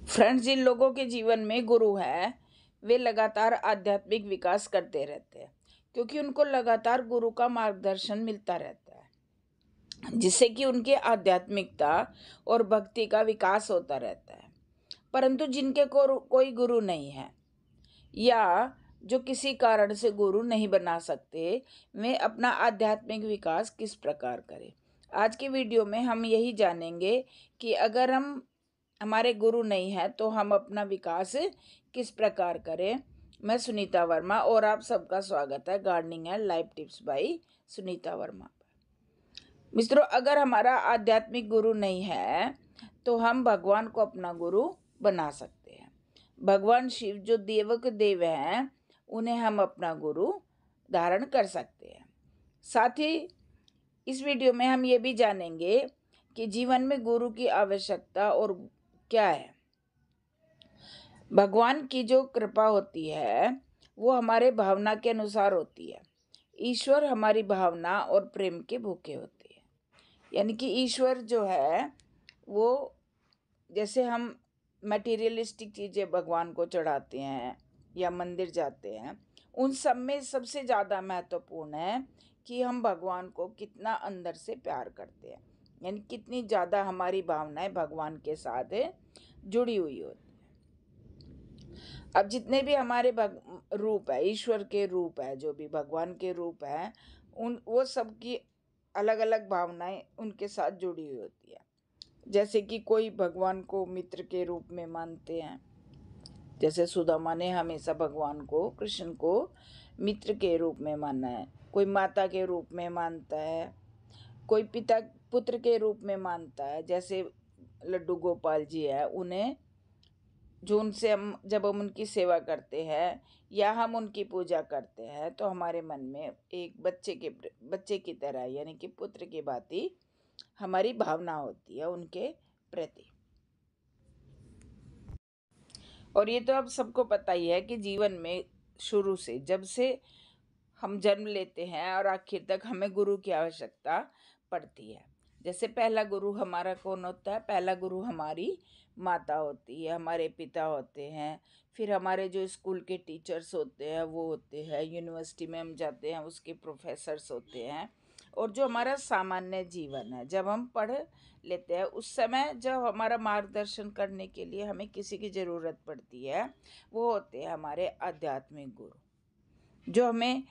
Friends, जिन लोगों के जीवन में गुरु है वे लगातार आध्यात्मिक विकास करते रहते हैं, क्योंकि उनको लगातार गुरु का मार्गदर्शन मिलता रहता है, जिससे कि उनकी आध्यात्मिकता और भक्ति का विकास होता रहता है। परंतु जिनके कोई गुरु नहीं है या जो किसी कारण से गुरु नहीं बना सकते, वे अपना आध्यात्मिक विकास किस प्रकार करें। आज की वीडियो में हम यही जानेंगे कि अगर हमारे गुरु नहीं है तो हम अपना विकास किस प्रकार करें। मैं सुनीता वर्मा और आप सबका स्वागत है gardening and life tips by Sunita Verma पर। मित्रों, अगर हमारा आध्यात्मिक गुरु नहीं है तो हम भगवान को अपना गुरु बना सकते हैं। भगवान शिव जो देवक देव हैं, उन्हें हम अपना गुरु धारण कर सकते हैं। साथ ही इस वीडियो में हम ये भी जानेंगे कि जीवन में गुरु की आवश्यकता और क्या है। भगवान की जो कृपा होती है वो हमारे भावना के अनुसार होती है। ईश्वर हमारी भावना और प्रेम के भूखे होते हैं। यानी कि ईश्वर जो है वो, जैसे हम मटेरियलिस्टिक चीज़ें भगवान को चढ़ाते हैं या मंदिर जाते हैं, उन सब में सबसे ज़्यादा महत्वपूर्ण है कि हम भगवान को कितना अंदर से प्यार करते हैं, यानी कितनी ज़्यादा हमारी भावनाएं भगवान के साथ जुड़ी हुई होती है। अब जितने भी हमारे रूप है, ईश्वर के रूप है, जो भी भगवान के रूप है, वो सब की अलग अलग भावनाएं उनके साथ जुड़ी हुई होती है। जैसे कि कोई भगवान को मित्र के रूप में मानते हैं, जैसे सुदामा ने हमेशा भगवान को, कृष्ण को मित्र के रूप में माना है। कोई माता के रूप में मानता है, कोई पिता पुत्र के रूप में मानता है, जैसे लड्डू गोपाल जी है, उन्हें जो उनसे जब हम उनकी सेवा करते हैं या हम उनकी पूजा करते हैं तो हमारे मन में एक बच्चे की तरह, यानी कि पुत्र की भांति हमारी भावना होती है उनके प्रति। और ये तो अब सबको पता ही है कि जीवन में शुरू से, जब से हम जन्म लेते हैं और आखिर तक हमें गुरु की आवश्यकता पड़ती है। जैसे पहला गुरु हमारा कौन होता है? पहला गुरु हमारी माता होती है, हमारे पिता होते हैं, फिर हमारे जो स्कूल के टीचर्स होते हैं वो होते हैं, यूनिवर्सिटी में हम जाते हैं उसके प्रोफेसर्स होते हैं, और जो हमारा सामान्य जीवन है, जब हम पढ़ लेते हैं उस समय जब हमारा मार्गदर्शन करने के लिए हमें किसी की ज़रूरत पड़ती है, वो होते हैं हमारे आध्यात्मिक गुरु, जो हमें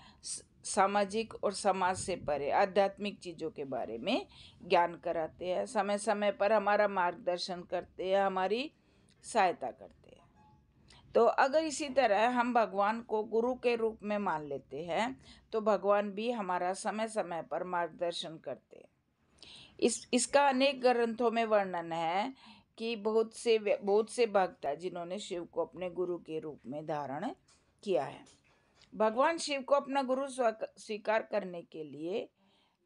सामाजिक और समाज से परे आध्यात्मिक चीज़ों के बारे में ज्ञान कराते हैं, समय समय पर हमारा मार्गदर्शन करते हैं, हमारी सहायता करते हैं। तो अगर इसी तरह हम भगवान को गुरु के रूप में मान लेते हैं तो भगवान भी हमारा समय समय पर मार्गदर्शन करते हैं। इसका अनेक ग्रंथों में वर्णन है कि बहुत से भक्त हैं जिन्होंने शिव को अपने गुरु के रूप में धारण किया है। भगवान शिव को अपना गुरु स्वीकार करने के लिए,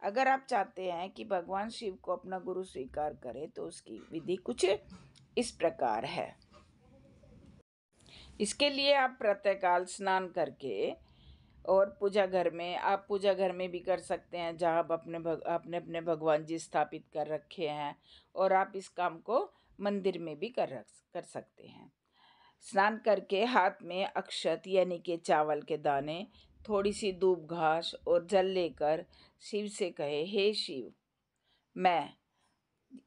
अगर आप चाहते हैं कि भगवान शिव को अपना गुरु स्वीकार करें तो उसकी विधि कुछ इस प्रकार है। इसके लिए आप प्रातःकाल स्नान करके, और पूजा घर में, आप पूजा घर में भी कर सकते हैं जहाँ आप अपने अपने भगवान जी स्थापित कर रखे हैं, और आप इस काम को मंदिर में भी कर सकते हैं। स्नान करके हाथ में अक्षत यानी कि चावल के दाने, थोड़ी सी दूब घास और जल लेकर शिव से कहे, हे शिव मैं।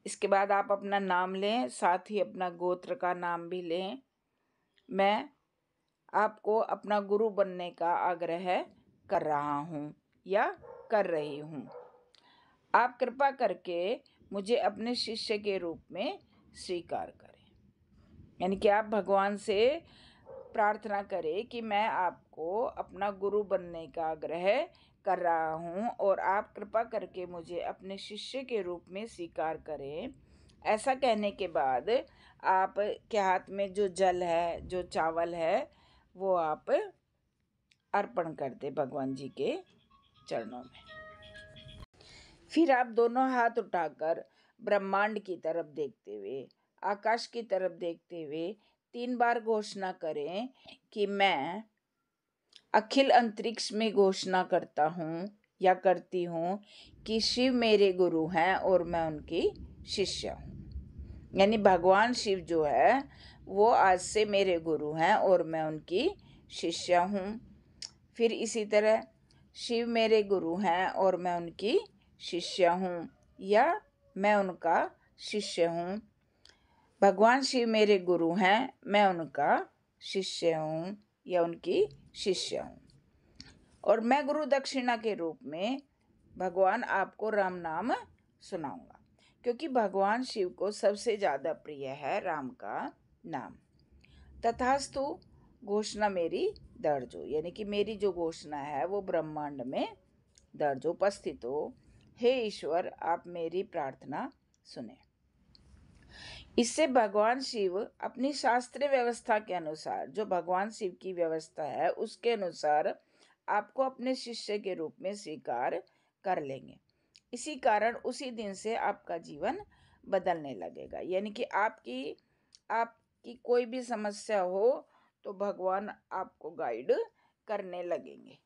इसके बाद आप अपना नाम लें, साथ ही अपना गोत्र का नाम भी लें। मैं आपको अपना गुरु बनने का आग्रह कर रहा हूँ या कर रही हूँ। आप कृपा करके मुझे अपने शिष्य के रूप में स्वीकार करें। यानी कि आप भगवान से प्रार्थना करें कि मैं आपको अपना गुरु बनने का आग्रह कर रहा हूँ और आप कृपा करके मुझे अपने शिष्य के रूप में स्वीकार करें। ऐसा कहने के बाद आप के हाथ में जो जल है, जो चावल है, वो आप अर्पण कर दे भगवान जी के चरणों में। फिर आप दोनों हाथ उठाकर ब्रह्मांड की तरफ देखते हुए, आकाश की तरफ देखते हुए 3 बार घोषणा करें कि मैं अखिल अंतरिक्ष में घोषणा करता हूँ या करती हूँ कि शिव मेरे गुरु हैं और मैं उनकी शिष्य हूँ। यानी भगवान शिव जो है वो आज से मेरे गुरु हैं और मैं उनकी शिष्या हूँ। फिर इसी तरह शिव मेरे गुरु हैं और मैं उनकी शिष्या हूँ, या मैं उनका शिष्य हूँ। भगवान शिव मेरे गुरु हैं, मैं उनका शिष्य हूँ या उनकी शिष्य हूँ। और मैं गुरु दक्षिणा के रूप में भगवान आपको राम नाम सुनाऊंगा, क्योंकि भगवान शिव को सबसे ज़्यादा प्रिय है राम का नाम। तथास्तु घोषणा मेरी दर्ज हो, यानी कि मेरी जो घोषणा है वो ब्रह्मांड में दर्ज उपस्थित हो। हे ईश्वर, आप मेरी प्रार्थना सुने। इससे भगवान शिव अपनी शास्त्रीय व्यवस्था के अनुसार, जो भगवान शिव की व्यवस्था है उसके अनुसार आपको अपने शिष्य के रूप में स्वीकार कर लेंगे। इसी कारण उसी दिन से आपका जीवन बदलने लगेगा, यानी कि आपकी कोई भी समस्या हो तो भगवान आपको गाइड करने लगेंगे।